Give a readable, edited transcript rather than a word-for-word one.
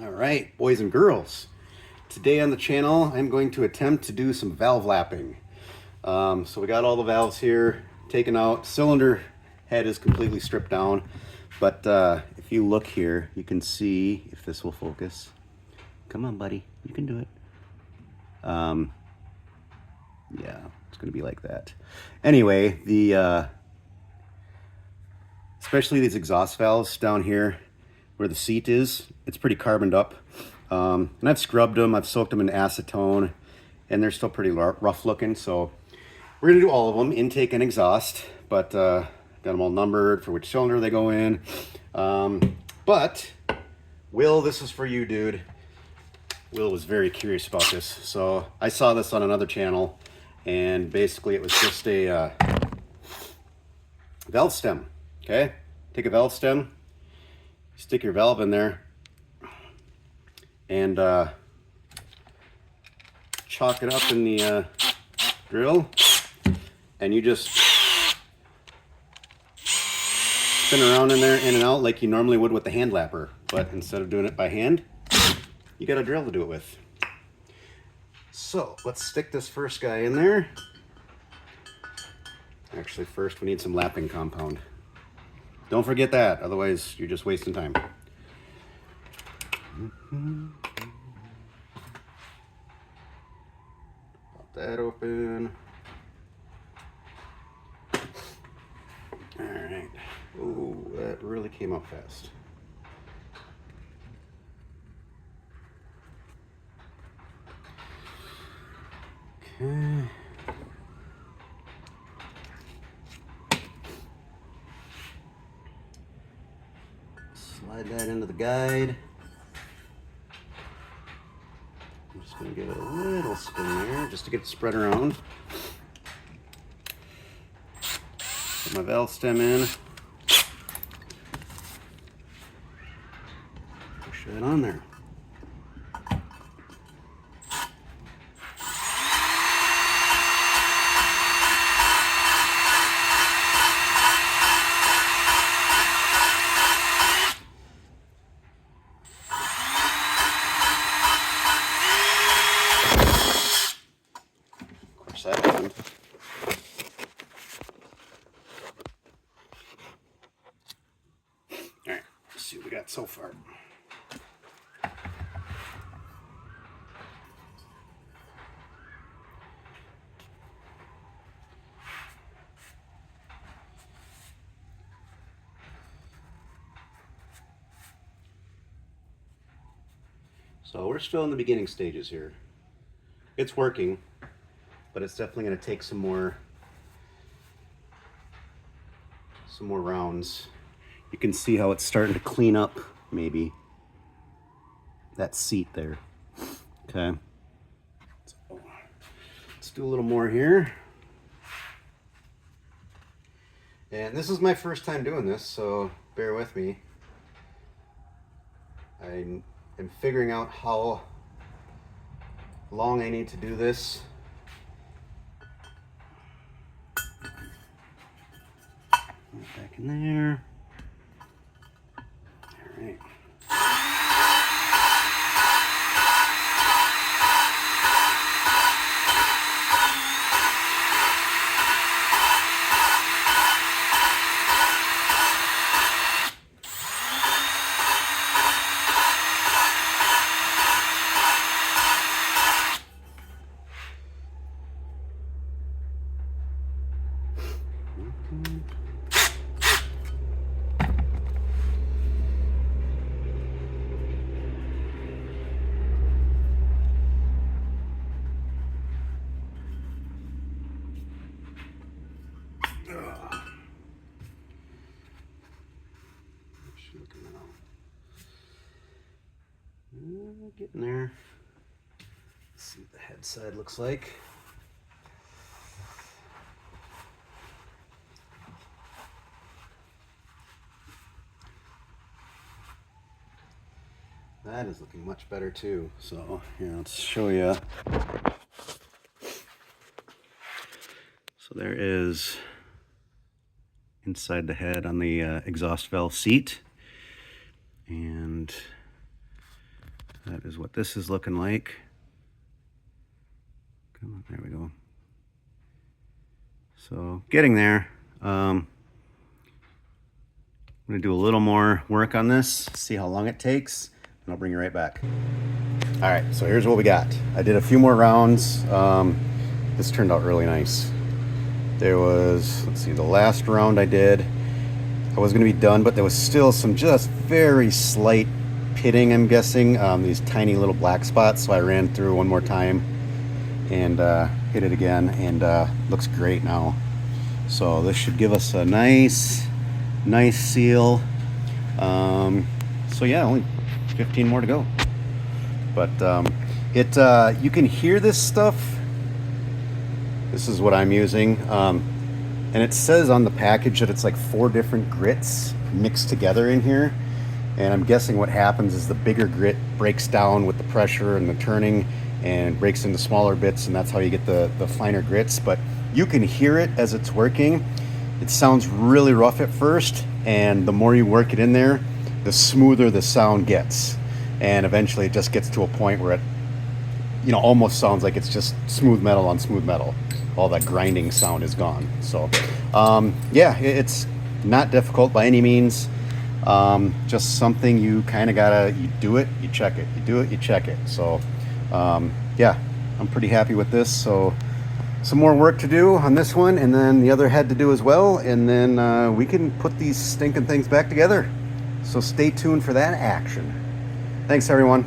All right, boys and girls. Today on the channel, I'm going to attempt to do some valve lapping. So we got all the valves here taken out. Cylinder head is completely stripped down. But if you look here, you can see, if this will focus. Come on, buddy. You can do it. Yeah, it's going to be like that. Anyway, especially these exhaust valves down here where the seat is, it's pretty carboned up. And I've scrubbed them, I've soaked them in acetone, and they're still pretty rough looking. So we're gonna do all of them, intake and exhaust, but got them all numbered for which cylinder they go in. But Will, this is for you, dude. Will was very curious about this. So I saw this on another channel, and basically it was just a valve stem. Okay, take a valve stem, stick your valve in there, and chalk it up in the drill, and you just spin around in there, in and out, like you normally would with the hand lapper. But instead of doing it by hand, you got a drill to do it with. So let's stick this first guy in there. Actually, first we need some lapping compound. Don't forget that, otherwise you're just wasting time. Pop that open. All right. Ooh, that really came up fast. Okay. Slide that into the guide. I'm just going to give it a little spin there just to get it spread around. Put my valve stem in. Push that on there. That happened. All right, let's see what we got so far. So we're still in the beginning stages here. It's working, but it's definitely going to take some more rounds. You can see how it's starting to clean up, maybe, that seat there. Okay, so let's do a little more here. And this is my first time doing this, so bear with me. I am figuring out how long I need to do this. Back in there. All right. Getting there. Let's see what the head side looks like. That is looking much better too. So here, let's show you. So there is inside the head on the exhaust valve seat, and is what this is looking like. Come on, there we go. So getting there. I'm gonna do a little more work on this, see how long it takes, and I'll bring you right back. All right, so here's what we got. I did a few more rounds. This turned out really nice. There was, let's see, the last round I did, I was gonna be done, but there was still some just very slight pitting, I'm guessing, these tiny little black spots. So I ran through one more time and hit it again, and looks great now. So this should give us a nice seal. So yeah, only 15 more to go. But you can hear this stuff. This is what I'm using, and it says on the package that it's like 4 different grits mixed together in here. And I'm guessing what happens is the bigger grit breaks down with the pressure and the turning and breaks into smaller bits, and that's how you get the finer grits. But you can hear it as it's working. It sounds really rough at first, and the more you work it in there, the smoother the sound gets. And eventually it just gets to a point where it, almost sounds like it's just smooth metal on smooth metal. All that grinding sound is gone. So yeah, it's not difficult by any means. Just something you kind of gotta, you do it, you check it, you do it, you check it. So yeah, I'm pretty happy with this. So some more work to do on this one, and then the other head to do as well, and then we can put these stinking things back together. So stay tuned for that action. Thanks everyone.